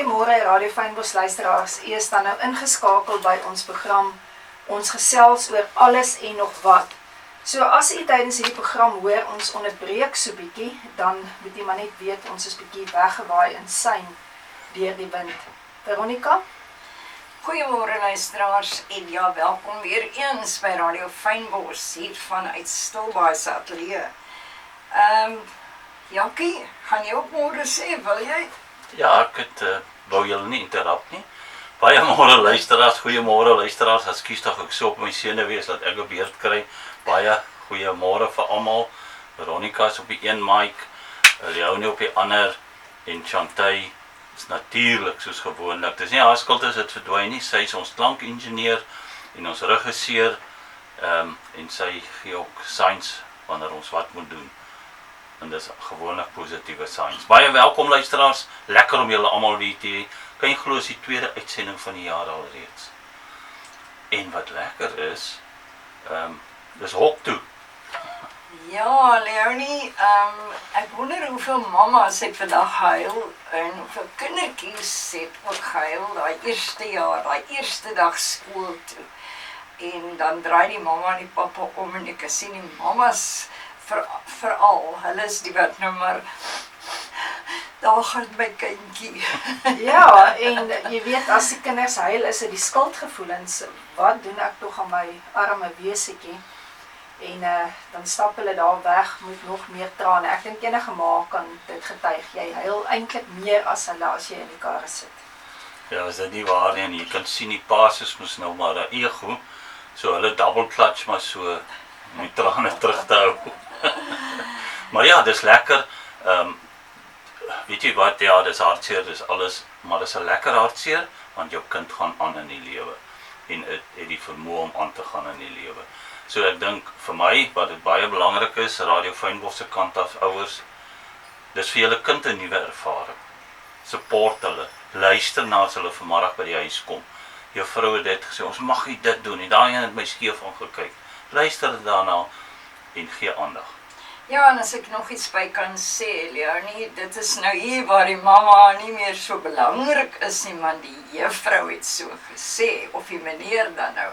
Goeiemôre Radio Fynbos luisteraars. U is dan nou ingeskakel by ons program. Ons gesels oor alles en nog wat. So as u tydens hierdie program hoor ons onderbreek so bietjie, dan moet u maar net weet ons is bietjie weggewaai in sein deur die wind. Veronica? Goeiemôre luisteraars en ja, welkom weer eens by Radio Fynbos hier vanuit Stilbaai se ateljee. Jackie, gaan jy ook môre sê, wil jy? Ja, ek het wou julle nie interrupt nie. Baie môre luisteraars, goeiemôre luisteraars. Ekskuus dat ek so op my sene wees dat ek 'n beurt kry. Baie goeiemôre vir almal. Veronica is op die een mic, Leonie op die ander en Chantay is natuurlik soos gewoonlik. Dis nie haar skuld as dit verdwyn nie. Sy is ons klankingenieur en ons regisseur en sy gee ook signs wanneer ons wat moet doen. En dis gewoonlik positiewe signs. Baie welkom luisteraars. Lekker om julle almal hier te hê. Kan jy glo is die tweede uitsending van die jaar alreeds. En wat lekker is, dis hok toe. Ja, Leonie, ek wonder hoeveel mamas het vandag gehuil en hoeveel kindertjies het ook gehuil daai eerste jaar, daai eerste dag skool toe. En dan draai die mamma en die pappa om en ek sien die mamas veral, hulle is die wat nou maar, daar gaan my kindjie. Ja, en jy weet as die kinders huil is dit die skuldgevoelens. Wat doen ek tog aan my arme wesetjie? En dan stap hulle daar weg met nog meer trane. Ek dink enige ma kan dit getuig. Jy huil eintlik meer as hulle as jy in die kar sit. Ja, is dit nie waar nie? En jy kan sien die paas is mos nou maar 'n ego. So hulle double clutch maar so om die trane terug te hou. Maar ja, dis lekker. Weet jy wat, ja, dis hartseer, dis alles, maar dis 'n lekker hartseer, want jou kind gaan aan in die lewe. En het die vermoë om aan te gaan in die lewe. So ek dink vir my, wat dit baie belangrik is, Radio Fynbos se kant af ouers, dis vir julle kind 'n nuwe ervaring. Support hulle, luister na as hulle vanmiddag by die huis kom. Jou vrou het dit gesê, ons mag nie dit doen nie, daai een het my skeef aangekyk. Luister daarna en gee aandag. Ja, en as ek nog iets by kan sê, Leonie, dit is nou hier waar die mamma nie meer so belangrik is nie, maar die juffrou het so gesê, of die meneer dan nou.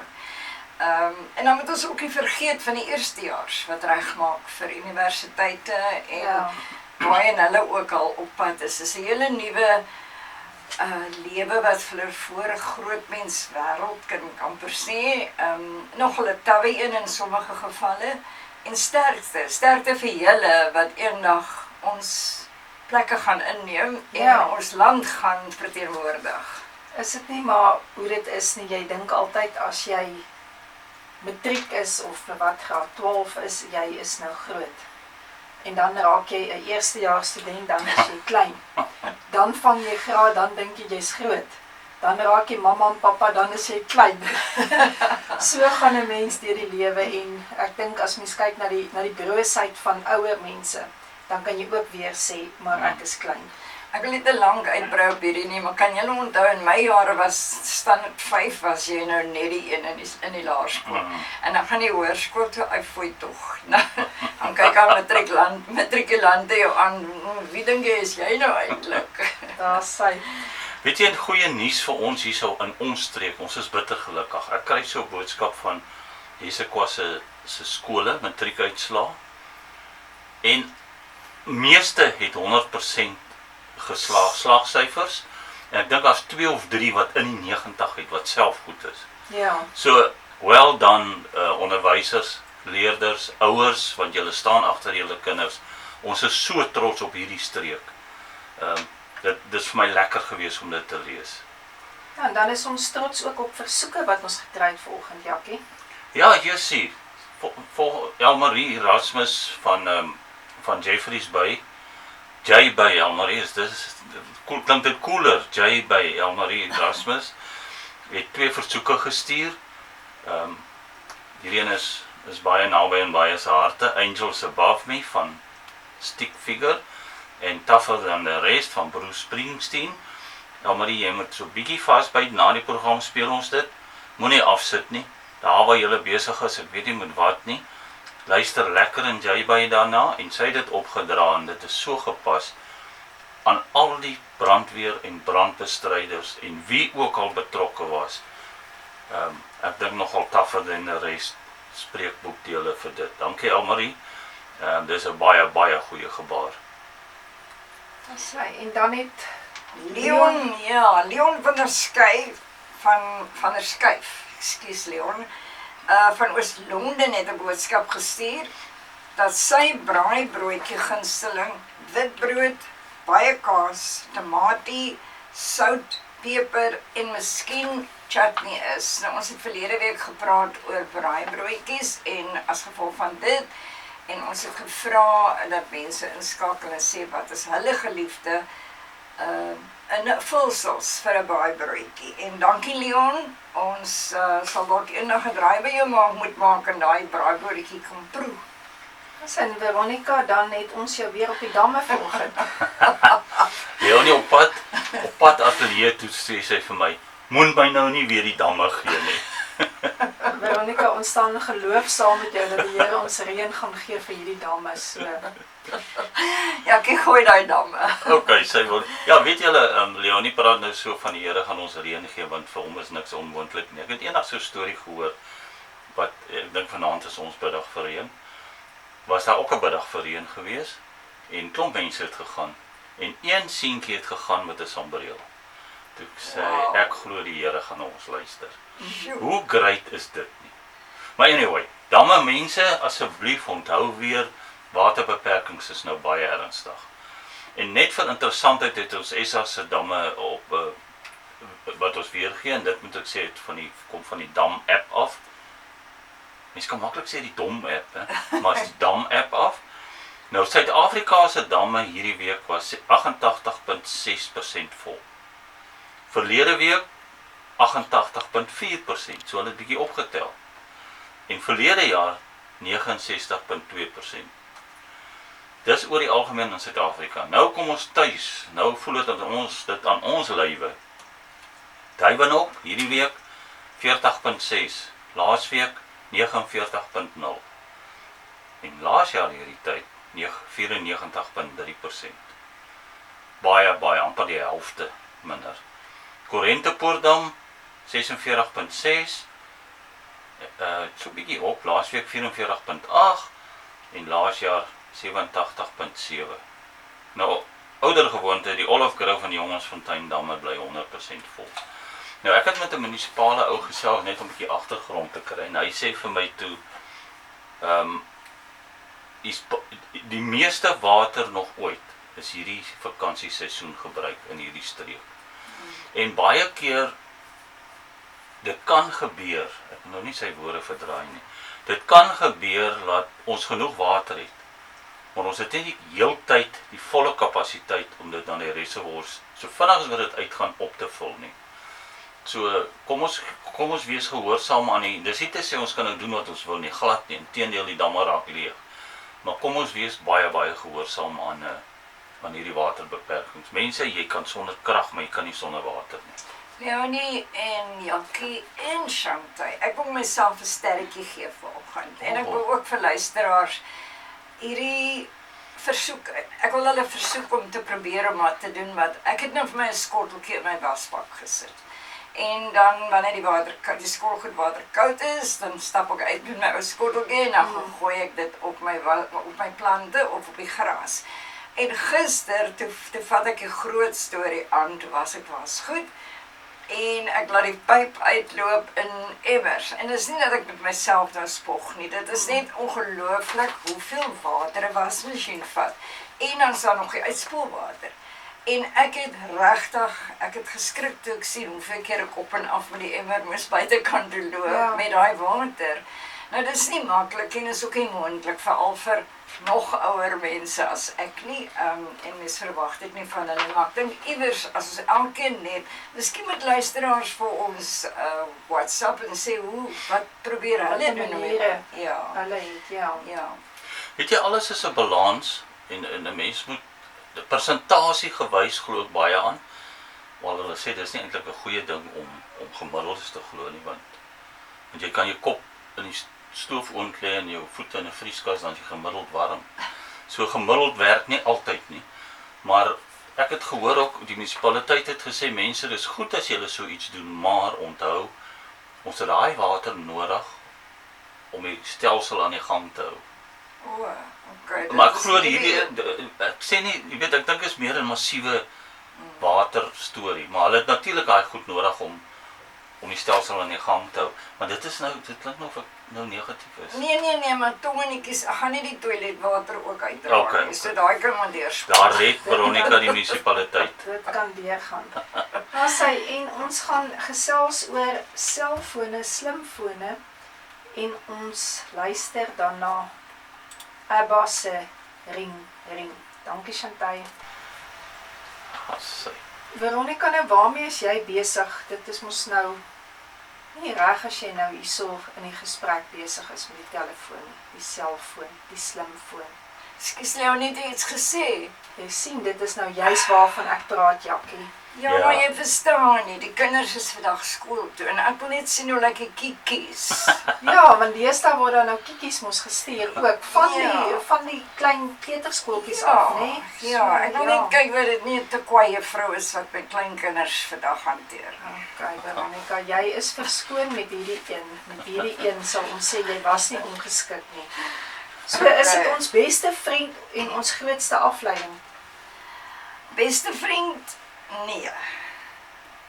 En dan moet ons ook nie vergeet van die eerstejaars wat regmaak vir universiteite en baie en hulle ook al op pad is. Dis 'n hele nuwe lewe wat vir hulle voor 'n groot mens wêreld kan amper sê. Nog hulle tawe in sommige gevalle. En sterkte vir julle wat eendag ons plekke gaan inneem en ons land gaan verteenwoordig. Is dit nie maar hoe dit is nie, jy dink altyd as jy matriek is of wat graad 12 is, jy is nou groot. En dan raak jy 'n eerstejaars student, dan is jy klein. Dan vang jy graad, dan dink jy jy's groot. Dan raak jy mamma en pappa, dan is jy klein. So gaan 'n mens deur die lewe en ek dink as mens kyk na die broosheid van ouer mense, dan kan jy ook weer sê, maar ek is klein. Ek wil nie te lank uitbrou op hierdie nie, maar kan julle onthou in my jare was standaard 5 was jy nou net die een in die laerskool. En dan gaan jy hoërskool toe, fooi tog. Dan kyk aan matrikulante jou aan, wie dink jy is jy nou eintlik? Daar sy. Weet jy 'n goeie nuus vir ons hierso in ons streek, ons is bitter gelukkig. Ek kry so 'n boodskap van Jesekwa se skole, matriekuitslae. En meeste het 100% slaagsyfers. En ek dink daar's 2 of 3 wat in die 90 het, wat self goed is. Ja. So, well done onderwysers, leerders, ouers, want julle staan agter julle kinders. Ons is so trots op hierdie streek. Dit is vir my lekker gewees om dit te lees. Ja, en dan is ons trots ook op versoeke wat ons gekry het vanoggend, Jackie. Ja, Jessie, vir Elmarie Erasmus van Jeffreys Bay. J by Elmarie, klink dit cooler, J by Elmarie Erasmus, het 2 versoeke gestuur. Hierdie een is baie naby en baie se harte, Angels Above Me van Stick Figure, en Tougher Than the Rest van Bruce Springsteen. Elmarie, jy moet so bietjie vasbyt, na die program speel ons dit, moenie afsit nie, daar waar jy besig is, ek weet nie met wat nie, luister lekker en jy by daarna, en sy het dit opgedra, en dit is so gepas, aan al die brandweer en brandbestryders en wie ook al betrokke was. Ek dink nogal tougher than die res spreekboekdele vir dit. Dankie Almarie. Dis 'n baie goeie gebaar. En dan het Leon van der Skyf, ekskuus Leon, van Oos-Londen het 'n boodskap gestuur dat sy braaibroodjie gunsteling witbrood, baie kaas, tamatie, sout, peper en miskien chutney is. Nou ons het verlede week gepraat oor braaibroodjies en as gevolg van dit en ons het gevra dat mense inskakel en sê wat is hulle geliefde vulsels vir 'n braaibroodjie. En dankie Leon, ons sal dalk eendag 'n draai by jou moet maak en daai braaibroodjie kom proe. En Veronica, dan het ons jou weer op die damme vanoggend. Leonie op pad atelier toe sê sy vir my, moet my nou nie weer die damme gee nie. Veronica, ons staan in geloof saam met jou dat die Here ons reën gaan gee vir hierdie damme. So. Ja, ek gooi daai damme. Okay, sy wil. Ja, weet julle, Leonie praat nou so van die Here gaan ons reën gee want vir hom is niks onmoontlik nie. Ek het eendag so 'n storie gehoor wat ek dink vanaand is ons biddag vir reën. Was daar ook 'n biddag vir reën gewees en klomp mense het gegaan en een seentjie het gegaan met 'n sambreel. Toe sê ek glo die Here gaan ons luister. Hoe great is dit nie? Maar anyway, damme mense, asseblief onthou weer, waterbeperkings is nou baie ernstig. En net vir interessantheid het ons SA se damme op wat ons weergee en dit moet ek sê kom van die Dam app af. Mens kan maklik sê die Dom app, maar is die Dam app af. Nou Suid-Afrika se damme hierdie week was 88.6% vol. Verlede week 88.4%, so hulle het bietjie opgetel. En verlede jaar 69.2%. Dis oor die algemeen in Suid-Afrika. Nou kom ons tuis, nou voel dit aan ons lywe. Duiwenhoop, hierdie week 40.6, laasweek 49.0. En laas jaar hierdie tyd 94.3%. Baie, amper die helfte minder. Korentepoortdam 46.6, so bietjie op, laasweek 44.8 en laas jaar 87.7. Nou, ouer gewoonte, die Olive Grove en die Jongensfontein damme bly 100% vol. Nou, ek het met 'n munisipale ou gesels net om 'n bietjie agtergrond te kry en hy sê vir my toe, die meeste water nog ooit is hierdie vakansieseisoen gebruik in hierdie streek. En baie keer, dit kan gebeur, ek moet nou nie sy woorde verdraai nie, dit kan gebeur dat ons genoeg water het, maar ons het nie die heeltyd die volle kapasiteit om dit dan die reservoirs, so vinnig as wat dit uitgaan op te vul nie. So, kom ons wees gehoorsaam aan die, dis nie te sê ons kan nou doen wat ons wil nie, glad nie, inteendeel die damme raak leeg. Maar kom ons wees baie gehoorsaam aan hierdie waterbeperkings. Mense, jy kan sonder krag, maar jy kan nie sonder water nie. Leonie en Jackie en Chantal, ek wil myself 'n sterretjie gee vanoggend. En ek wil ook vir luisteraars hierdie versoek, ek wil hulle versoek om te probeer om wat te doen, wat ek het nou vir my 'n skotteltjie in my wasbak gesit. En dan wanneer die skottelgoed water koud is, dan stap ek uit met my ou skotteltjie en dan gooi ek dit op my plante of op die gras. En gister, toe vat ek 'n groot storie aan, toe was goed, en ek laat die pyp uitloop in emmers. En dit is nie dat ek met myself nou spog nie, dit is net ongelooflik hoeveel water 'n wasmasjien vat. En dan is daar nog die uitspoelwater. En ek het geskrik toe ek sien hoeveel keer ek op en af met die emmer moes buitekant toe loop met daai water. Nou dit is nie maklik en is ook nie moontlik, veral vir nog ouer mense as ek nie, en mens verwag dit nie van hulle, maar ek dink iewers, as ons elkeen net, miskien met luisteraars vir ons WhatsApp en sê wat probeer hulle doen? Ja. Weet jy, alles is 'n balans, en 'n mens moet, die persentasie gewys glo ek baie aan, maar hulle sê, dit is nie eintlik 'n goeie ding om gemiddeldes te glo nie, want jy kan jou kop in die stoof oontlê en jou voete in 'n vrieskas, dan is jy gemiddeld warm. So gemiddeld werk nie altyd nie, maar ek het gehoor ook, die munisipaliteit het gesê, mense, dis goed as julle so iets doen, maar onthou, ons het daai water nodig om die stelsel aan die gang te hou. O, okay. Maar ek glo ek sê nie, jy weet, ek dink is meer 'n massiewe waterstorie, maar hulle het natuurlik daai goed nodig om die stelsel aan die gang te hou. Maar dit klink nou of ek nou negatief is. Nee, maar tongetjies, ek gaan nie die toiletwater ook uitdra Okay. nie, so daai kan maar deurspoel. Daar red Veronica die munisipaliteit. Dit kan deurgaan. Maar en ons gaan gesels oor selfone, slimfone en ons luister dan na Abba se ring. Dankie Chantal. Assy. Veronica, nou waarmee is jy besig? Dit is mos nou nie reg as jy nou hierso in die gesprek besig is met die telefoon, die selfoon, die slimfoon. Ekskuus, Leonie het iets gesê. Jy sien, dit is nou juist waarvan ek praat, Jakkie. Ja, maar jy verstaan nie, die kinders is vandag skool toe en ek wil net sien hoe lyk die kiekies. Ja, want deesdae word daar nou kiekies mos gestuur ook Ja. van die klein kleuterskooltjies Ja, af, né? ja, ek wil net kyk dat dit nie 'n te kwaaie vrou is wat my kleinkinders vandag hanteer. Okay, Veronica, jy is verskoon met hierdie een. Met hierdie een sal ons sê jy was nie ongeskik nie. So is dit ons beste vriend en ons grootste afleiding. Beste vriend, nee.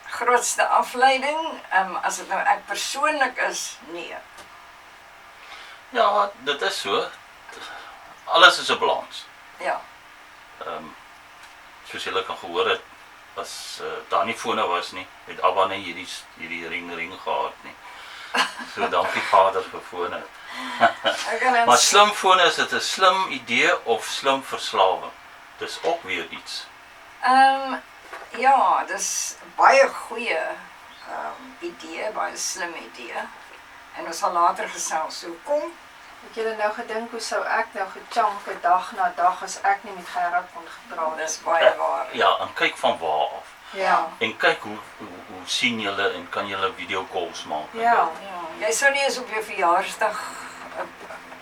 Grootste afleiding, as dit nou ek persoonlik is, nee. Ja, dit is so. Alles is 'n balans. Ja, Soos julle kan gehoor het, as daar nie fone was nie, het Abba nie hierdie ring gehad nie. So dankie Vader vir fone. ek kan Maar slimfone, is dit 'n slim idee of slim verslawing? Dis ook weer iets. ja, dis baie goeie idee, baie slim idee. En ons sal later gesels hoe kom. Het julle nou gedink hoe sou ek nou gechanke dag na dag as ek nie met Gerard kon gepraat het? Dis baie waar. Ja, en kyk van waar af. Ja. En kyk hoe sien julle en kan julle video calls maak. Ja. Ja, jy sou nie eens op jou verjaarsdag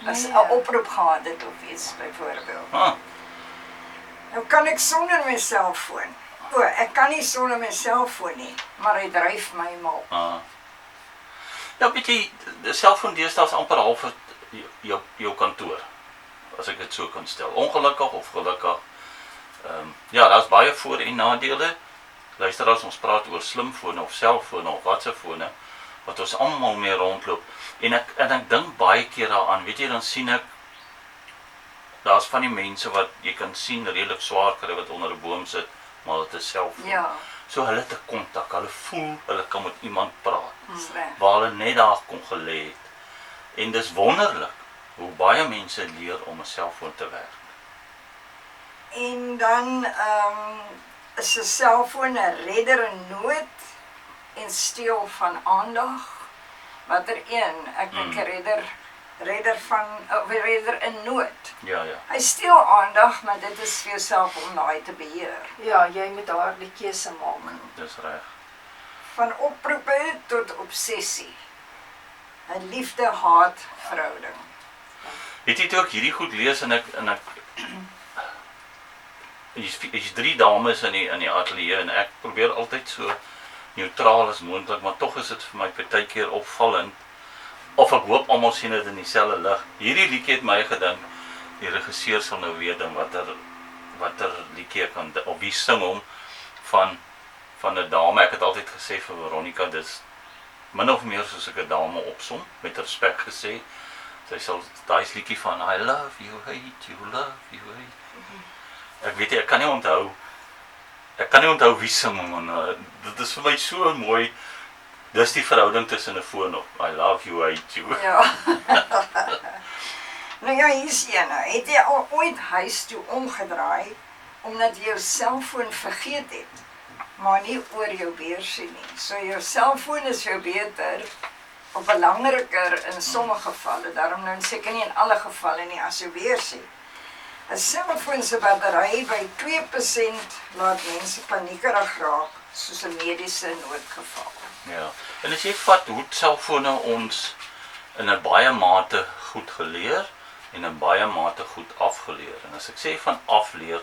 as 'n Nee. oproep gehad het of iets byvoorbeeld. Ah, Nou kan ek sonder my selfoon. O, ek kan nie sonder my selfoon nie, maar hy dryf my mal. ja, weet jy, die selfoon deesdae is amper half jou kantoor, as ek dit so kan stel. Ongelukkig of gelukkig. Ja, daar's baie voor- en nadele. Luister, as ons praat oor slimfone of selfone of WhatsApp-fone, wat ons almal mee rondloop. En ek dink baie keer daaraan, weet jy, dan sien ek, daar's van die mense wat jy kan sien redelik swaar kry wat onder 'n boom sit, maar dit is selfoon. Ja, So hulle het 'n kontak, hulle voel hulle kan met iemand praat, sleg. waar hulle net daar kon gelê het. En dis wonderlik hoe baie mense leer om 'n selfoon te werk. En dan is 'n selfoon 'n redder in nood en steel van aandag. Watter een? Ek dink 'n redder in nood. Ja. Hy steel aandag, maar dit is vir jouself om daai te beheer. Ja, jy moet daardie keuse maak. Dis reg. Van oproepe tot obsessie. 'n liefde-haat verhouding. Het jy toe ook hierdie goed lees en ek hier's 3 dames in die ateljee en ek probeer altyd so neutraal as moontlik, maar tog is dit vir my partykeer opvallend. Of ek hoop almal sien dit in dieselfde lig. Hierdie liedjie het my gedink, die regisseur sal nou weet dan watter liedjie ek kan of wie sing hom van 'n dame. Ek het altyd gesê vir Veronica, dis min of meer soos ek 'n dame opsom, met respek gesê. Sy sal daai liedjie van I love you, hate you, love you, hate. Ek weet nie, ek kan nie onthou wie sing hom, en dit is vir my so mooi. Dis die verhouding tussen 'n foon op. I love you, hate you. Ja. Nou ja, hier's een. Het jy al ooit huis toe omgedraai omdat jy jou selfoon vergeet het, maar nie oor jou beursie nie. So jou selfoon is jou beter of belangriker in sommige gevalle, daarom nou seker nie in alle gevalle nie as jou beursie. 'n Selfoon se battery by 2% laat mense paniekerig raak, soos 'n mediese noodgeval. Ja. En as jy vat hoe selfone ons in 'n baie mate goed geleer en in baie mate goed afgeleer. En as ek sê van afleer,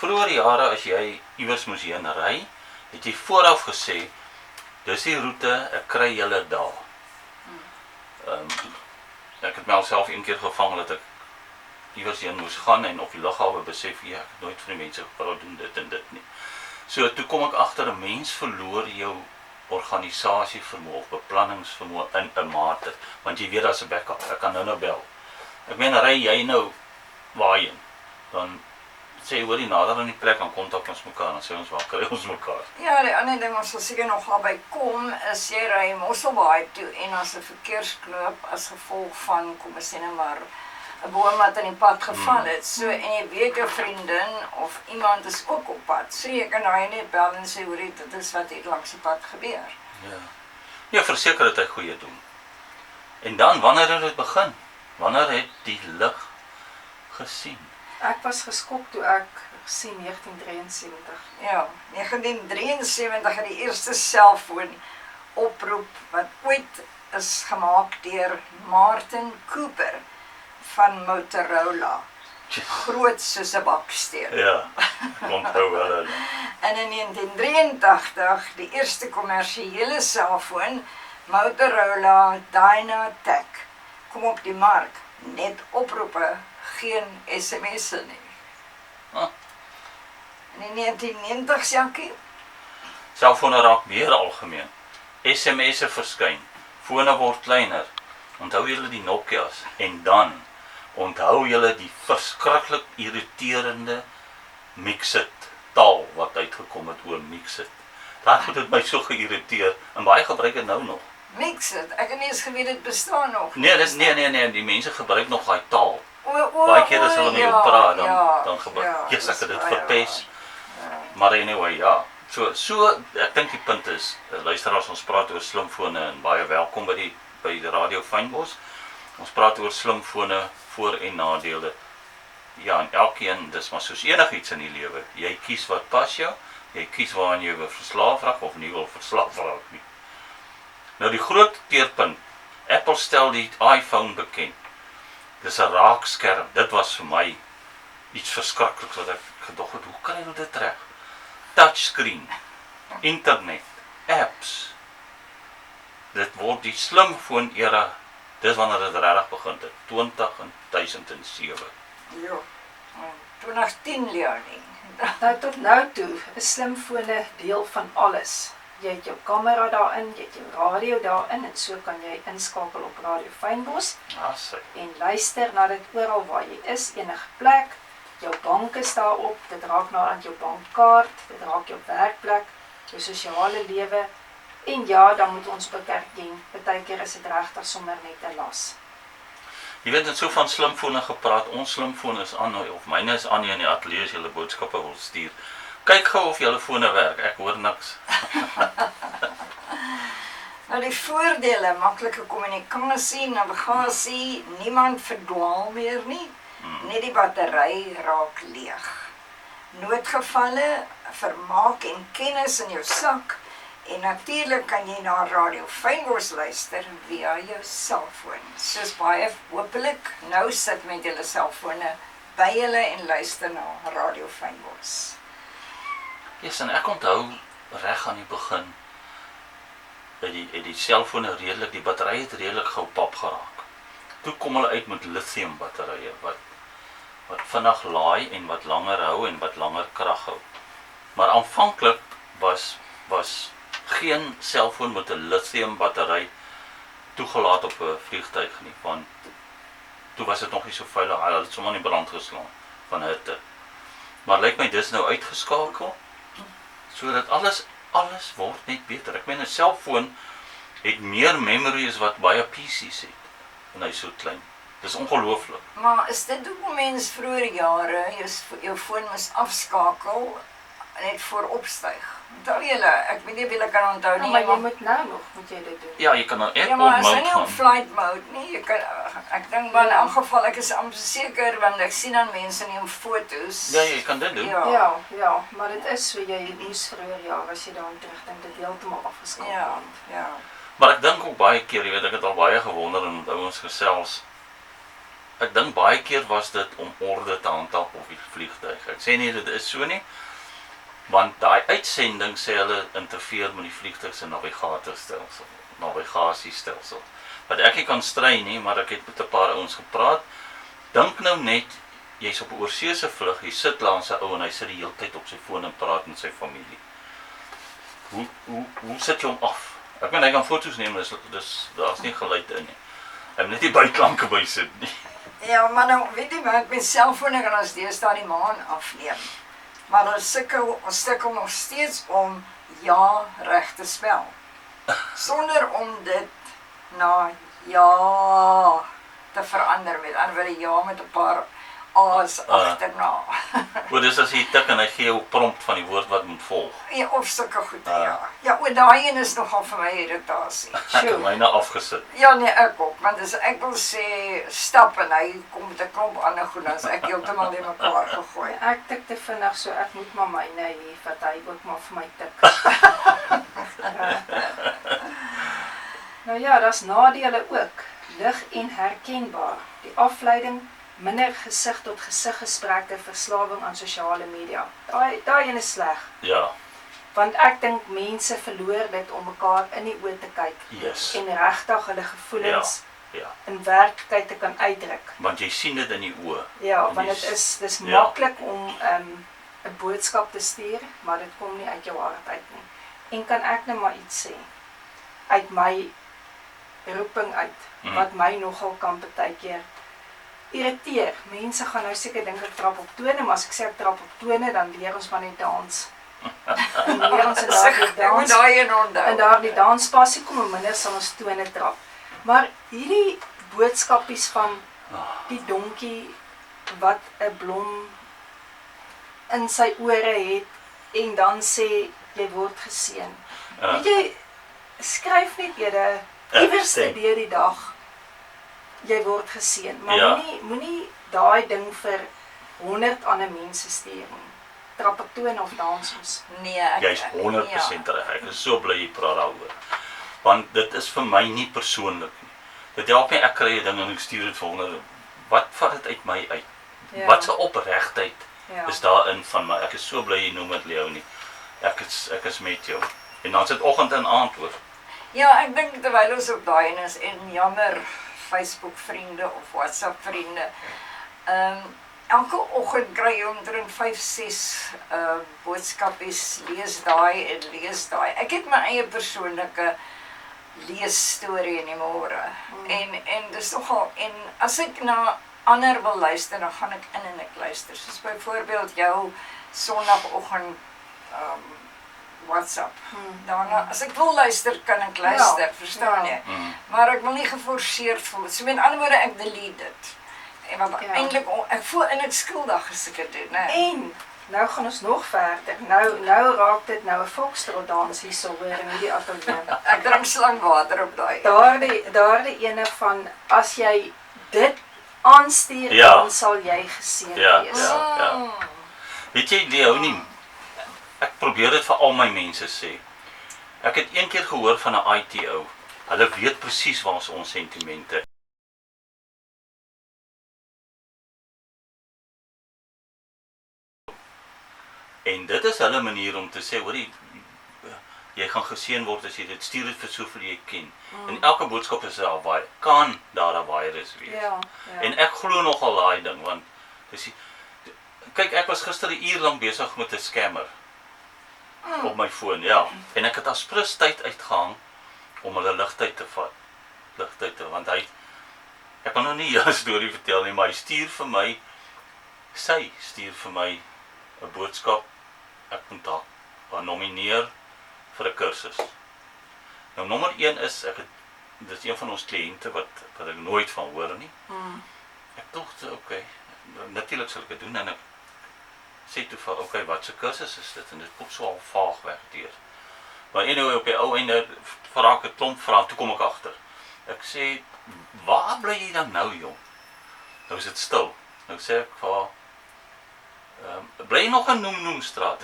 vroeër jare as jy iewers moes heen ry, het jy vooraf gesê, dis die roete, ek kry julle daar. Ek het myself een keer gevang dat ek iewers heen moes gaan en op die lughawe besef, ja, ek het nooit vir die mense gevra doen dit en dit nie. So toe kom ek agter 'n mens verloor jou organisasievermoë of beplanningsvermoë in 'n mate, want jy weet daar's 'n backup, ek kan nou bel. Ek meen, ry jy nou waarheen, dan sê jy hoor die nader aan die plek, dan kontak ons mekaar, dan sê ons waar kry ons mekaar. Ja, die ander ding wat sal seker nog daarby kom, is jy ry Mosselbaai toe en as 'n verkeersknoop as gevolg van, kom ons sê nou maar, 'n boom wat in die pad geval het, so, en jy weet jou vriendin of iemand is ook op pad, so jy kan daai net bel en sê, hoorie, dit is wat hier langs die pad gebeur. Ja, verseker dat hy goeie doen. En dan, wanneer het dit begin? Wanneer het die lig gesien? Ek was geskok toe ek sien 1973. Ja, 1973 het die eerste selfoon oproep wat ooit is gemaak deur Martin Cooper van Motorola. Groot soos 'n baksteen. Ja, ek onthou wel. En in 1983 die eerste kommersiële selfoon, Motorola Dynatec, kom op die mark. Net oproepe, geen SMS'e nie. In die 1990s, Jackie? Selfone raak meer algemeen. SMS'e verskyn. Fone word kleiner. Onthou julle die Nokia's en dan onthou julle die verskriklik irriterende Mixit taal wat uitgekom het oor Mixit. Dat het my so geïrriteer en baie gebruik dit nou nog. Mixit, ek het nie eens geweet dit bestaan nog. Nee, die mense gebruik nog daai taal. Baie keer as hulle mee praat, dan gebruik. Yes, ek het dit verpes. Maar anyway, ja. So ek dink die punt is, luisteraars, ons praat oor slimfone en baie welkom by die Radio Fynbos. Ons praat oor slimfone, voor- en nadele. Ja, en elkeen, dis maar soos enigiets in die lewe. Jy kies wat pas jou, jy kies waaraan jy wil verslaaf raak of nie wil verslaaf raak nie. Nou die groot keerpunt, Apple stel die iPhone bekend. Dis 'n raakskerm. Dit was vir my iets verskrikliks wat ek gedog het, hoe kan jy dit reg? Touchscreen, internet, apps. Dit word die slimfoon era, dis wanneer dit regtig begin het, 2007. Ja, 2010 Leonie. Nou tot nou toe is slimfone deel van alles. Jy het jou kamera daarin, jy het jou radio daarin en so kan jy inskakel op Radio Fynbos Ja, sê. en luister na dit oral waar jy is, enige plek. Jou bank is daarop, dit raak nou aan jou bankkaart, dit raak jou werkplek, jou sosiale lewe. En ja, dan moet ons beperk dien. Partykeer is dit regtig sommer net 'n las. Jy weet, het so van slimfone gepraat, ons slimfoon is aan, of myne is aan in die ateljee as julle boodskappe wil stuur. Kyk gou of julle fone werk, ek hoor niks. Nou die voordele, maklike kommunikasie, navigasie, niemand verdwaal meer nie. Net die battery raak leeg. Noodgevalle, vermaak en kennis in jou sak. En natuurlik kan jy na Radio Fynbos luister via jou selfoon. Soos baie hopelik nou sit met julle selfone by julle en luister na Radio Fynbos. Yes, en ek onthou reg aan die begin, het die selfone redelik, die battery het redelik gou pap geraak. Toe kom hulle uit met lithium batterye, wat vinnig laai en wat langer hou en wat langer krag hou. Maar aanvanklik was geen selfoon met 'n lithium battery toegelaat op 'n vliegtuig nie, want toe was dit nog nie so veilig, hulle het sommer in brand geslaan van hitte. Maar lyk my dis nou uitgeskakel, sodat alles word net beter. Ek meen 'n selfoon het meer memory as wat baie PC's het, en hy's so klein. Dis ongelooflik. Maar is dit hoekom mens vroeër jare jou foon moes afskakel net voor opstyg? Onthou julle, ek weet nie of julle kan onthou Ja, nie, maar jy moet nou nog, moet jy dit doen. Ja, jy kan nou ja, maar airport as hy mode nie op gaan. flight mode nie, jy kan, ek dink maar in elk geval, ek is amper seker, want ek sien aan mense neem foto's. Ja, jy kan dit doen. Ja, maar dit is so, jy moes vroeër jaar, as jy daaraan terugdink, dit heeltemal afgeskakel. Ja. Maar ek dink ook baie keer, jy weet, ek het al baie gewonder en met ouens gesels, ek dink baie keer was dit om orde te handhaaf op die vliegtuig. Ek sê nie dit is so nie, want daai uitsending sê hulle interfereer met die vliegtuig se navigasiestelsel. Wat ek nie kan strei nie, maar ek het met 'n paar ouens gepraat. Dink nou net, jy's op 'n oorseese vlug, jy sit langs 'n ou en hy sit die hele tyd op sy foon en praat met sy familie. Hoe sit jy hom af? Ek meen, hy kan foto's neem, daar's nie geluid in nie. Hy moet net nie buiteklanke by sit nie. Ja, maar nou, weet jy wat, met selfone kan ons deesdae die maan afneem. Maar ons sukkel nog steeds om ja reg te spel. Sonder om dit na ja te verander, met ander woorde ja met 'n paar A's agterna. Dis as jy tik en hy gee jou prompt van die woord wat moet volg. Ja, of sulke goed, ja. Ja, daai een is nogal vir my irritasie. Ek het myne afgesit. Ja, nee, ek ook, want as ek wil sê stap en hy kom met 'n klomp ander goed, dan is ek heeltemal in mekaar gegooi. Ek tik te vinnig, so ek moet maar myne hê, wat hy ook maar vir my tik. Nou ja, daar's nadele ook. Lig en herkenbaar. Die afleiding, minder gesig tot gesig gesprekke, verslawing aan sosiale media. Daai een is sleg. Ja. Want ek dink mense verloor dit om mekaar in die oë te kyk. Yes. En regtig hulle gevoelens Ja. in werklikheid te kan uitdruk. Want jy sien dit in die oë. Ja, En want jy dit is dis ja. maklik om 'n boodskap te stuur, maar dit kom nie uit jou hart uit nie. En kan ek nou maar iets sê uit my roeping uit, wat my nogal kan baie keer irriteer. Mense gaan nou seker dink ek trap op tone, maar as ek sê ek trap op tone, dan leer ons maar net dans. En leer ons in daardie danspassie kom en minder sal ons tone trap. Maar hierdie boodskapies van die donkie wat 'n blom in sy ore het en dan sê jy word geseën. Weet jy, skryf net iewers deur die dag jy word geseën, maar moenie daai ding vir 100 ander mense stuur nie. Trap 'n toon of dans ons. Nee, Jy's 100% reg. Ek is so bly jy praat daaroor. Want dit is vir my nie persoonlik nie. Dit help nie ek kry 'n ding en ek stuur dit vir 100. Wat vat dit uit my uit? Ja. Wat 'n opregtheid is Ja. daarin van my. Ek is so bly jy noem dit Leo nie. Ek is met jou. En dan sit oggend en aand hoor. Ja, ek dink terwyl ons op daai is en jammer Facebook vriende of WhatsApp vriende. Elke oggend kry jy omtrent 5-6 boodskapies, lees daai en lees daai. Ek het my eie persoonlike leesstorie in die môre. En dis nogal, en as ek na ander wil luister, dan gaan ek in en ek luister. Soos byvoorbeeld jou Sondagoggend WhatsApp. Daarna, as ek wil luister, kan ek luister, verstaan jy? Maar ek wil nie geforseerd voel. So met ander woorde, ek delete dit. En want eintlik ek voel eintlik skuldig as ek dit doen, né? En nou gaan ons nog verder. Nou raak dit nou 'n foxtrot dans hierso hoor in hierdie ateljee. Ek drink slangwater op daai. Daardie ene van as jy dit aanstuur, dan sal jy geseën wees. Ja. Weet jy, Leo, nie, ek probeer dit vir al my mense sê. Ek het een keer gehoor van 'n ITO. Hulle weet presies waar ons sentimente. En dit is hulle manier om te sê, hoor jy gaan geseën word as jy dit stuur dit vir soveel jy ken. En elke boodskap is daar kan daar 'n virus wees. Ja. En ek glo nogal daai ding, want kyk, ek was gister 'n uur lank besig met 'n scammer op my foon, ja. En ek het as prins tyd uitgehang om hulle ligtyd te vat. Want ek kan nou nie jou storie vertel nie, maar hy stuur vir my 'n boodskap, ek moet haar nomineer vir 'n kursus. Nou nommer 1 is, dit is een van ons kliënte wat ek nooit van hoor nie. Ek dink, okay, natuurlik sal ek dit doen en ek sê toe van, okay, wat se kursus is dit? En dit kom so al vaag weg deur. Maar anyway, op die ou einde vra ek 'n klomp vrae, toe kom ek agter. Ek sê, waar bly jy dan nou, jong? Nou is dit stil. Nou sê ek vir haar, bly jy nog in Noemstraat?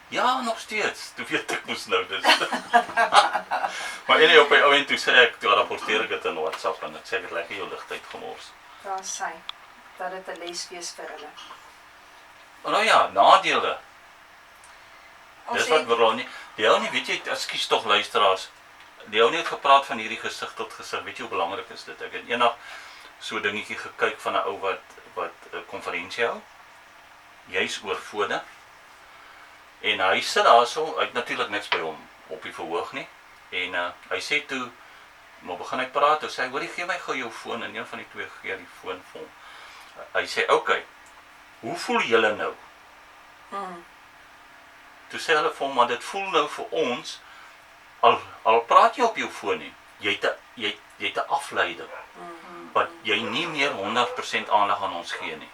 Ja, nog steeds. Toe weet ek moes nou dis. Maar anyway, op die ou end toe sê ek, toe rapporteer ek dit in WhatsApp en ek sê ek het lekker jou ligtyd gemors. daar sy, dat dit 'n les wees vir hulle. Nou ja, nadele. Ons Dis wat het, Veronie, die ou nie, weet jy, ekskuus tog luisteraars, die ou nie het gepraat van hierdie gesig tot gesig, weet jy hoe belangrik is dit? Ek het eendag so 'n dingetjie gekyk van 'n ou wat 'n konferensie hou, juis oor fone, en hy sit daar so, hy het natuurlik niks by hom op die verhoog nie, en hy sê toe, maar begin hy praat, toe sê hy, hoorie, gee my gou jou foon, en een van die twee gee die foon vir hom. Hy sê, okay, hoe voel julle nou? Toe sê hulle vir hom, maar dit voel nou vir ons, al praat jy op jou foon nie, jy het 'n afleiding, wat jy nie meer 100% aandag aan ons gee nie.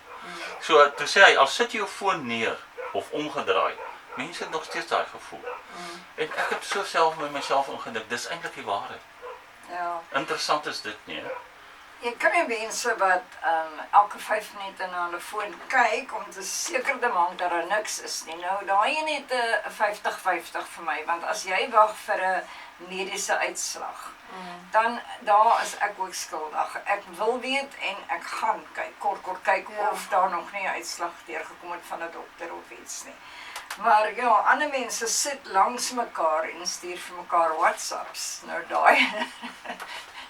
So, toe sê hy, al sit jy jou foon neer, of omgedraai, mense het nog steeds daai gevoel. En ek het so self met myself ingedink, dis eintlik die waarheid. ja. Interessant is dit nie, hè? Jy kan nie mense wat elke 5 minute na hulle foon kyk om te seker te maak dat daar niks is nie. Nou, daai een het 'n 50-50 vir my, want as jy wag vir 'n mediese uitslag, dan daar is ek ook skuldig. Ek wil weet en ek gaan kyk, kort kyk of daar nog nie 'n uitslag deurgekom het van 'n dokter of iets nie. Maar ja, ander mense sit langs mekaar en stuur vir mekaar WhatsApps. Nou daai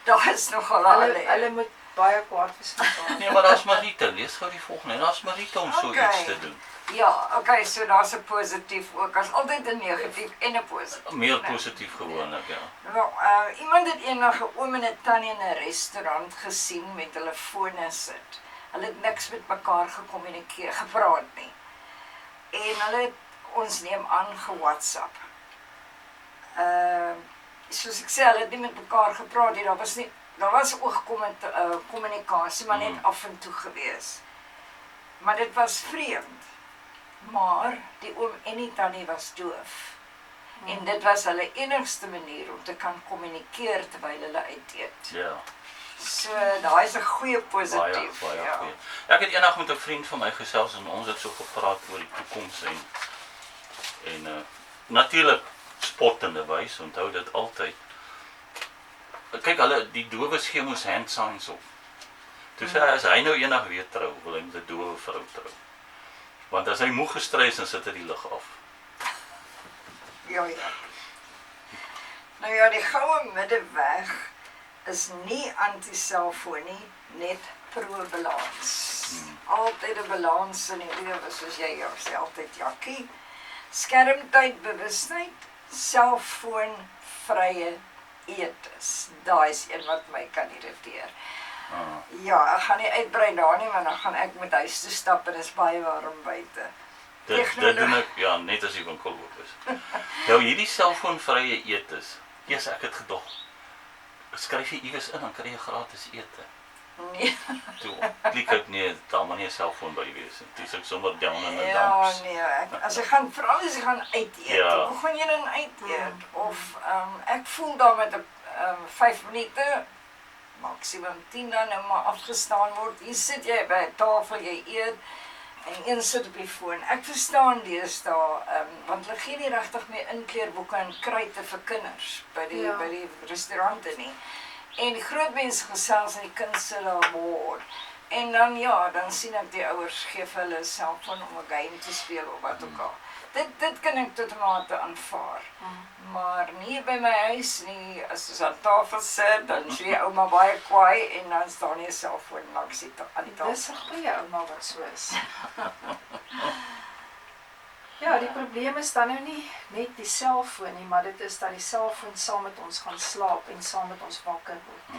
daar is nogal Hulle moet baie kwaad wees vir mekaar. Nee, maar daar's Marita, lees gou die volgende, daar's Marita om so Okay. iets te doen. Ja, okay, so daar's 'n positief ook. As altyd 'n negatief en 'n positief. Meer positief gewoonlik, ja. Wel, iemand het eendag 'n oom en 'n tannie in 'n restaurant gesien met hulle fone sit. Hulle het niks met mekaar gepraat nie. En hulle het, ons neem aan, ge-WhatsApp. Soos ek sê, hulle het nie met mekaar gepraat nie. Daar was ook kommunikasie, maar net af en toe gewees. Maar dit was vreemd. Maar die oom en die tannie was doof. En dit was hulle enigste manier om te kan kommunikeer terwyl hulle uit eet. Ja, So, daai is 'n goeie positief. baie ja. goeie. Ek het eendag met 'n vriend van my gesels en ons het so gepraat oor die toekoms en natuurlik spottende wys, onthou dit altyd. Kyk, die dowes gee mos hand signs op. Toe sê hy, as hy nou eendag weer trou, wil hy met 'n dowe vrou trou. Want as hy moeg gestry is, dan sit hy die lig af. Ja. Nou ja, die goue middeweg is nie anti-selfoon nie, net pro-balans. Altyd 'n balans in die lewe, soos jy sê, altyd Jakkie. Skermtyd bewustheid, selfoonvrye eetes. Daai is een wat my kan irriteer. Ja, ek gaan nie uitbrei daar nie, want dan gaan ek met huis toe stap en is baie warm buite. Dit doen ek, ja, net as die winkel oop is. Nou, hierdie selfoonvrye eetes, eers ek het gedog, skryf jy iewers in, dan kry jy gratis ete. Nee. Toe klik ek nee, daar moet nie 'n selfoon by wees nie. Toe is ek sommer down in the Ja, dumps. nee, as jy gaan, veral as jy gaan uit eet, Ja. hoe gaan jy dan uit eet? Of, ek voel daar met 5 minute, maksimum 10 dan nou maar afgestaan word. Hier sit jy by 'n tafel, jy eet, en een sit op die foon. Ek verstaan deesdae, want hulle gee nie regtig meer inkleerboeke en kruite vir kinders by die restaurante nie. En die groot mense gesels en die kind sit daar bored. En dan dan sien ek die ouers gee vir hulle 'n selfoon om 'n game te speel of wat ook al. Dit kan ek tot 'n mate aanvaar. Maar nie by my huis nie. As ons aan tafel sit, dan is die ouma baie kwaai en dan staan nie 'n selfoon langs aan die tafel. Dis 'n goeie ouma wat so is. Ja, die probleem is dan nou nie net die selfoon nie, maar dit is dat die selfoon saam met ons gaan slaap en saam met ons wakker word.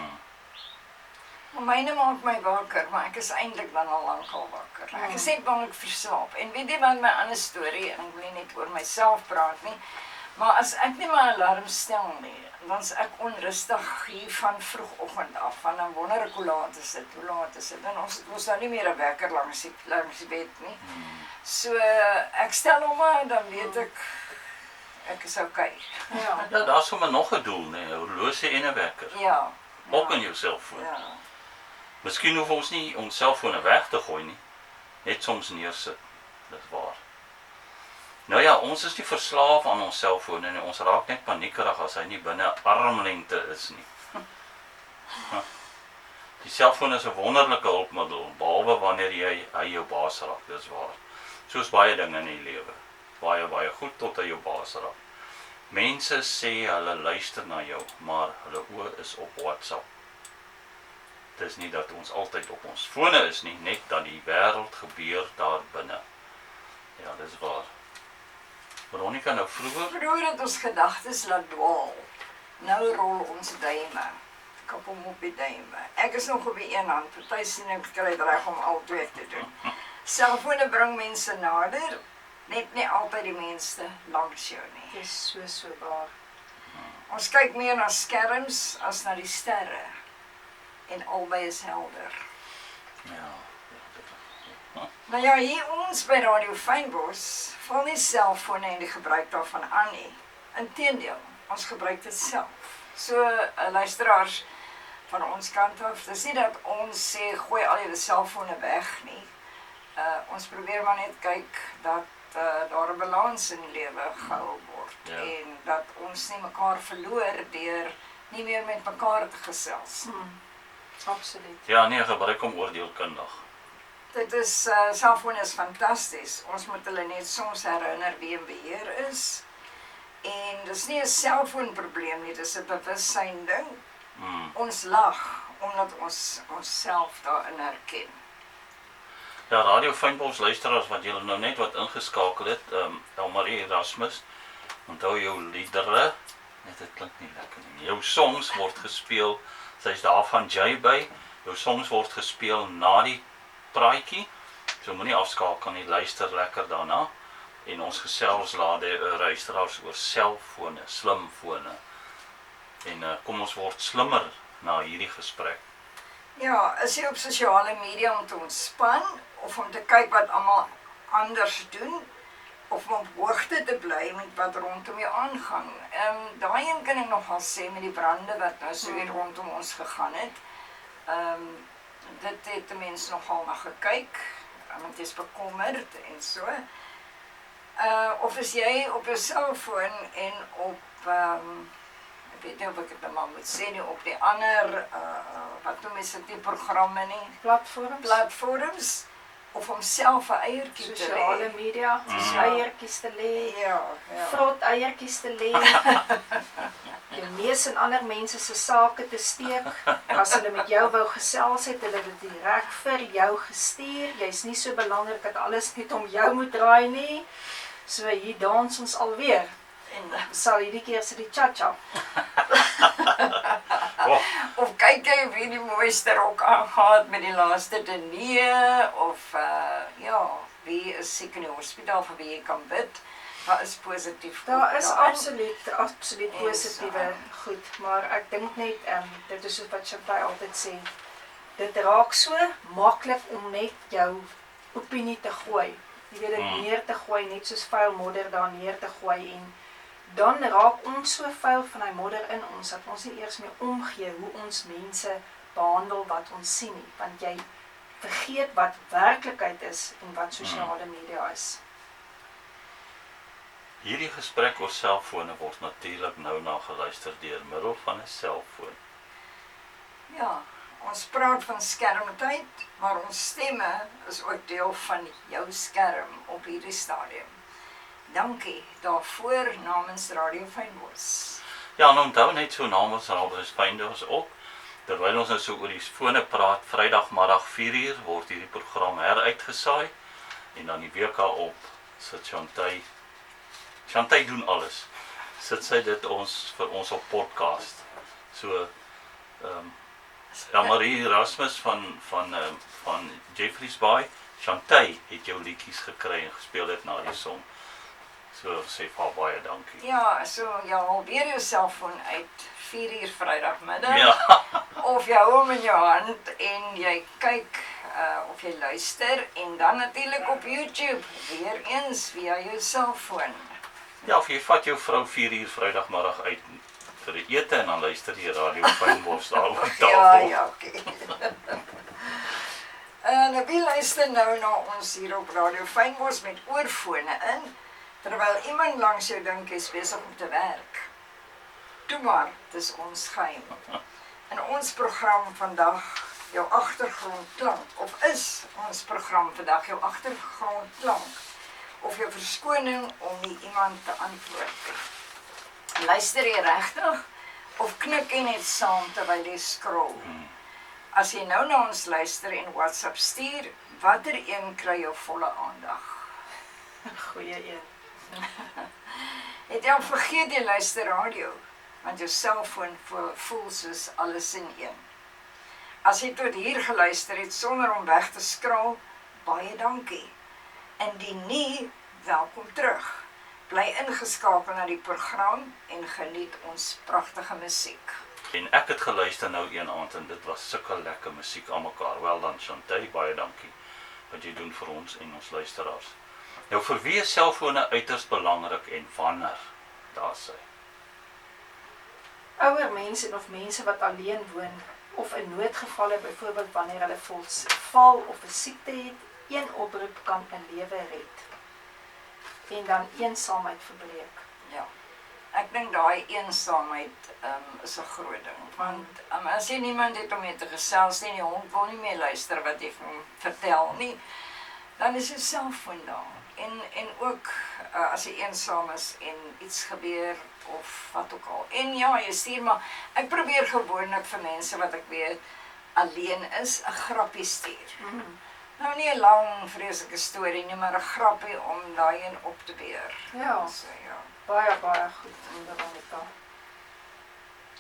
Myne maak my wakker, maar ek is eintlik dan al lankal wakker. Ek is net bang ek verslaap. En weet jy wat my ander storie, en ek wil nie net oor myself praat nie, maar as ek nie my alarm stel nie, dan is ek onrustig hier van vroegoggend af, en dan wonder ek hoe laat is dit, en ons nou nie meer 'n wekker langs die bed nie. So, ek stel hom maar, dan weet ek is okay. Ja, daar's sommer nog 'n doel, nee, 'n horlosie en 'n wekker. Ja. Ook in jou selfoon. Ja. Miskien hoef ons nie ons selfone weg te gooi nie, net soms neersit. Dis waar. Nou ja, ons is nie verslaaf aan ons selfone nie, ons raak net paniekerig as hy nie binne armlengte is nie. Die selfoon is 'n wonderlike hulpmiddel, behalwe wanneer hy jou baas raak, dis waar. Soos baie dinge in die lewe. Baie goed tot hy jou baas raak. Mense sê hulle luister na jou, maar hulle oë is op WhatsApp. Dis nie dat ons altyd op ons fone is nie, net dat die wêreld gebeur daar binne. Ja, dis waar. Veronica, nou Vroeger het ons gedagtes laat dwaal. Nou rol ons duime. Kap hom op die duime. Ek is nog op die een hand, party sien ek kry dit reg om al twee te doen. Selfone bring mense nader, net nie altyd die mense langs jou nie. Dit is so waar. Ons kyk meer na skerms as na die sterre. En albei is helder. Ja. Nou ja, hier ons by Radio Fynbos val nie selfone en die gebruik daarvan aan nie. Inteendeel, ons gebruik dit self. So, luisteraars van ons kant af, dis nie dat ons sê, gooi al julle selfone weg nie. Ons probeer maar net kyk dat daar 'n balans in die lewe gehou word. Ja. En dat ons nie mekaar verloor deur nie meer met mekaar te gesels. Absoluut. Ja, nee, gebruik hom oordeelkundig. Dit is, selfone is fantasties. Ons moet hulle net soms herinner wie in beheer is. En dis nie 'n selfoonprobleem nie, dis 'n bewussyn ding. Ons lag omdat ons onsself daarin herken. Ja, Radio Fynbos luisteraars wat julle nou net wat ingeskakel het, Elmarie Erasmus, onthou jou liedere, net dit klink nie lekker nie. Jou songs word gespeel, sy's daar van Jay by, jou songs word gespeel na die praatjie, so moenie afskakel nie, luister lekker daarna. En ons gesels luisteraars oor selfone, slimfone. En kom ons word slimmer na hierdie gesprek. Ja, is jy op sosiale media om te ontspan, of om te kyk wat almal anders doen, of om op hoogte te bly met wat rondom jou aangaan. Daai een kan ek nogal sê met die brande wat nou so hier rondom ons gegaan het. Dit het die mense nogal na gekyk, want dit is bekommerd en so. Of is jy op jou selfoon en op, ek weet nie of ek dit maar moet sê nie, op die ander, wat noem is dit die programme nie? Platforms, of om self 'n eiertjie te lê. Sosiale media, eiertjies te lê, Ja. vrot eiertjies te lê, jou neus in ander mense se sake te steek. As hulle met jou wou gesels het, hulle dit direk vir jou gestuur. Jy's nie so belangrik dat alles net om jou moet draai nie. So hier dans ons alweer. En sal hierdie keer sit die cha-cha. Of kyk jy wie die mooiste rok aangaan met die laaste diner, of wie is siek in die hospitaal vir wie jy kan bid. Daar is positief. Daar is absoluut positiewe goed, maar ek dink net, dit is wat Chantal altyd sê, dit raak so maklik om net jou opinie te gooi. Jy weet dit neer te gooi, net soos vuil modder daar neer te gooi, en dan raak ons so vuil van die modder in ons, dat ons nie eers meer omgee hoe ons mense behandel wat ons sien nie, want jy vergeet wat werklikheid is en wat sosiale media is. Hierdie gesprek oor selfone word natuurlik nou na geluister deur middel van 'n selfoon. Ja, ons praat van skermtyd, maar ons stemme is ook deel van jou skerm op hierdie stadium. Dankie daarvoor namens Radio Fynbos. Ja, en onthou net so namens Radio Fynbos ook, terwyl ons nou so oor die fone praat, Vrydagmiddag 4uur word hierdie program heruitgesaai, en dan die week daarop sit Chantal doen alles. Sit sy dit vir ons op podcast. So, Marie Erasmus van Jeffreys Bay, Chantal het jou liedjies gekry en gespeel het na die song. So sê vir haar baie dankie. Ja, so jy haal weer jou selfoon uit 4uur Vrydagmiddag. Ja. Of jy hou hom in jou hand en jy kyk of jy luister, en dan natuurlik op YouTube, weer eens via jou selfoon. Ja, of jy vat jou vrou 4uur Vrydagmiddag uit vir die ete en dan luister jy Radio Fynbos daar op tafel. Ja, oké. Nou wie luister nou na ons hier op Radio Fynbos met oorfone in, terwyl iemand langs jou dink is besig om te werk. Toe maar, dis ons geheim. In ons program vandag jou agtergrondklank, of is ons program vandag jou agtergrondklank, of jou verskoning om nie iemand te antwoord nie. Luister jy regtig, of knik jy net saam terwyl jy scroll? As jy nou na ons luister en WhatsApp stuur, watter een kry jou volle aandag? Goeie een. Het jy al vergeet jy luister radio, want jou selfoon voel soos alles in een. As jy tot hier geluister het sonder om weg te scroll, baie dankie. Indien nie, welkom terug. Bly ingeskakel na die program en geniet ons pragtige musiek. En ek het geluister nou een aand en dit was sulke lekker musiek aan mekaar. Wel dan Chantay, baie dankie wat jy doen vir ons en ons luisteraars. Nou vir wie is selfone uiters belangrik en wanneer? Daar sy. Ouer mense of mense wat alleen woon of in noodgevalle, byvoorbeeld wanneer hulle val of 'n siekte het, een oproep kan 'n lewe red. En dan eensaamheid verbreek. Ja. Ek dink daai eensaamheid is 'n groot ding, want as jy niemand het om mee te gesels nie, die hond wil nie meer luister wat jy vir hom vertel nie, dan is jou selfoon daar. En ook as jy eensaam is en iets gebeur of wat ook al. En ja, jy stuur maar, ek probeer gewoonlik vir mense wat ek weet alleen is, 'n grappie stuur. Nou nie 'n lang vreeslike storie nie, maar 'n grappie om daai een op te beer. Ja. So, ja. Baie goed, Veronica.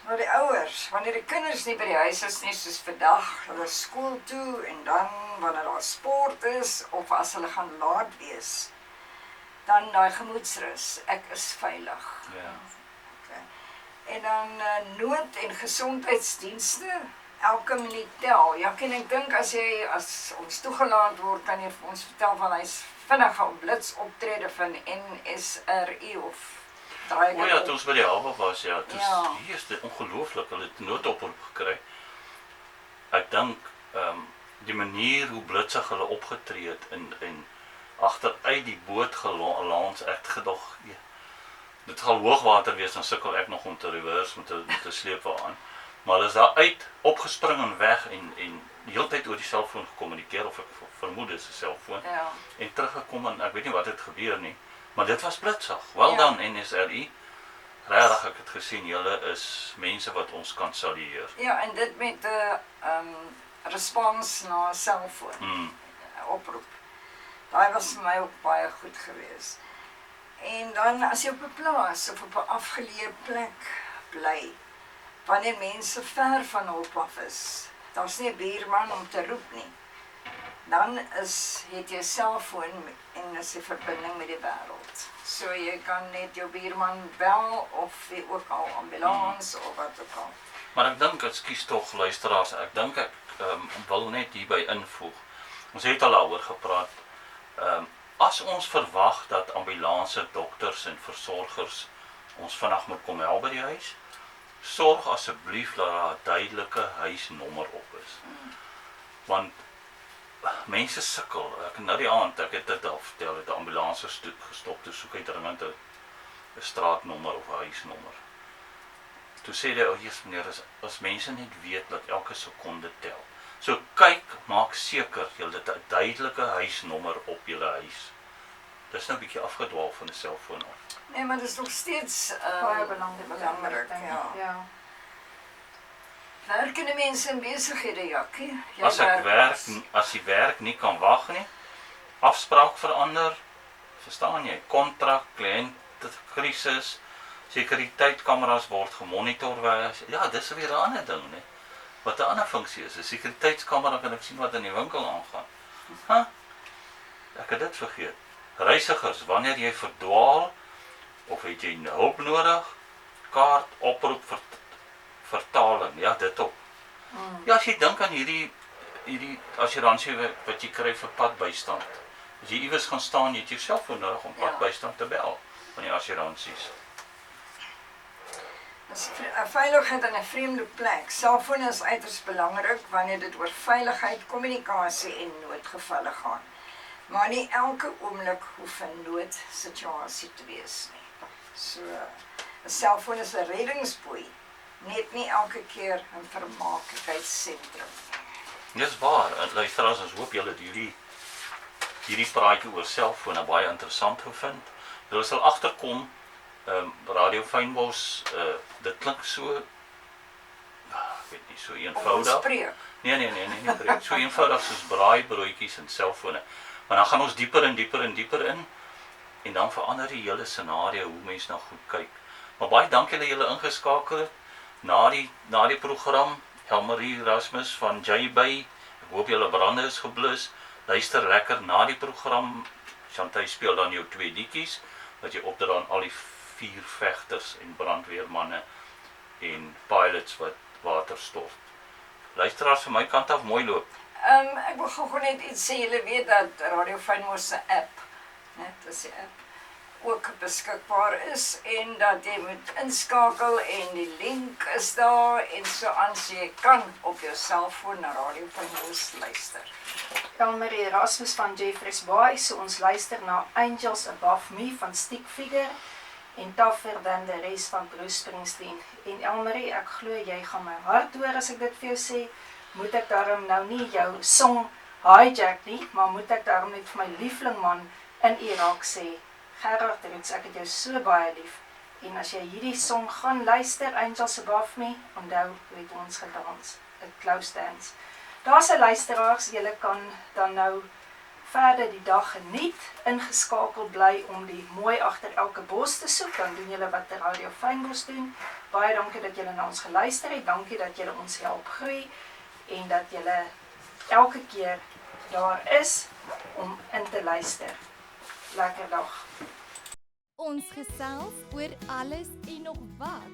Maar die ouers, wanneer die kinders nie by die huis is nie, soos vandag, hulle skool toe en dan wanneer daar sport is of as hulle gaan laat wees, dan daai gemoedsrus, ek is veilig. Ja. Okay. En dan nood- en gesondheidsdienste, elke minuut tel. Ja, en ek dink as ons toegelaat word, kan jy vir ons vertel van hy's vinnige blitsoptrede van NSRI of draai O ja, toe ons by die hawe was, ja, Ja. hier is dit ongelooflik, hulle het 'n noodoproep gekry. Ek dink, die manier hoe blitsig hulle opgetree het en agteruit die boot gelans, ek gedog, ja, dit gaan hoogwater wees, dan sukkel ek nog om te reverse met 'n sleepwa aan. Maar hulle is daar uit, opgespring en weg en die hele tyd oor die selfoon gekommunikeer, of ek vermoed is 'n selfoon, Ja. en teruggekom en ek weet nie wat het gebeur nie, maar dit was blitsig. Wel dan NSRI, regtig ek het gesien, julle is mense wat ons kan salueer. Ja, en dit met 'n respons na 'n selfoon oproep. Daai was vir my ook baie goed geweest. En dan as jy op 'n plaas of op 'n afgeleë plek bly, wanneer mense ver van hulp af is, daar's nie 'n buurman om te roep nie, dan het jy selfoon en is die verbinding met die wêreld. So jy kan net jou buurman bel of wie ook al ambulans of wat ook al. Maar ek dink, ekskuus tog luisteraars, ek dink ek wil net hierby invoeg. Ons het al daaroor gepraat. As ons verwag dat ambulanse, dokters en versorgers ons vinnig moet kom help by die huis, sorg asseblief dat daar 'n duidelike huisnommer op is. Want mense sukkel. Ek nou die aand, ek het dit al vertel, het 'n ambulans gestop, toe soek hy dringend 'n straatnommer of 'n huisnommer. Toe sê hy, "Jesus meneer, as mense net weet dat elke sekonde tel." So kyk, maak seker jy het 'n duidelike huisnommer op julle huis. Dis nou 'n bietjie afgedwaal van 'n selfoon af. Nee, maar dit is nog steeds Baie belangrik, ja. Ja. Werkende mense in besighede, Jakkie. Jy As die werk nie kan wag nie, afspraak verander, verstaan jy, kontrak, kliëntkrisis, sekuriteitskameras word gemonitor, ja, dis weer 'n ander ding, nee. Wat 'n ander funksie is, 'n sekuriteitskamera kan ek sien wat in die winkel aangaan. Ek het dit vergeet. Reisigers, wanneer jy verdwaal, of het jy hulp nodig, kaart, oproep, vertaling, ja, dit op. Ja, as jy dink aan hierdie assuransie wat jy kry vir padbystand. As jy iewers gaan staan, jy het jou selfoon nodig om padbystand te bel van die assuransies. Veiligheid in 'n vreemde plek. Selfone is uiters belangrik wanneer dit oor veiligheid, kommunikasie en noodgevalle gaan. Maar nie elke oomblik hoef 'n noodsituasie te wees nie. So, 'n selfoon is 'n reddingsboei, net nie elke keer 'n vermaaklikheidssentrum. Dis waar. Luisteraars, ons hoop julle het hierdie praatjie oor selfone baie interessant gevind. Julle sal agterkom, Radio Fynbos, dit klink so, ek weet nie, so Ons eenvoudig. spreek. Nee, breek. So eenvoudig soos braaibroodjies en selfone. Maar dan gaan ons dieper en dieper in en dan verander die hele scenario hoe mense na goed kyk. Maar baie dankie dat julle ingeskakel het na die program. Elmarie Rasmus van J-Bay. Ek hoop julle brande is geblus. Luister lekker na die program. Chantay speel dan jou 2 liedjies wat jy opdra aan al die 4 vegters en brandweermanne en pilots wat water stort. Luisteraars van my kant af mooi loop. Ek wil gou net iets sê, julle weet dat Radio Fynbos se app, net as die app, ook beskikbaar is en dat jy moet inskakel en die link is daar en so aan, so jy kan op jou selfoon na Radio Fynbos luister. Elmarie Erasmus van Jeffreys Bay, so ons luister na Angels Above Me van Stick Figure en Tougher Than the Rest van Bruce Springsteen. En Elmarie, ek glo jy gaan my hart hoor as ek dit vir jou sê, moet ek daarom nou nie jou song hijack nie, maar moet ek daarom net vir my lieflingman in Irak sê, Gerard Roots, ek het jou so baie lief. En as jy hierdie song gaan luister, Angels Above Me, onthou hoe het ons gedans, 'n close dance. Daar's 'n luisteraars, julle kan dan nou verder die dag geniet, ingeskakel bly om die mooi agter elke bos te soek, dan doen julle wat Radio Fynbos doen. Baie dankie dat julle na ons geluister het, dankie dat julle ons help groei, en dat julle elke keer daar is om in te luister. Lekker dag. Ons gesels oor alles en nog wat,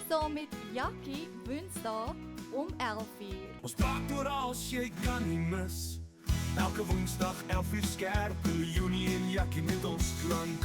saam met Jackie Woensdae om 11:00. Ons praat oor als jy kan nie mis. Elke Woensdag 11:00 skerp, Leonie en Jackie met ons klank.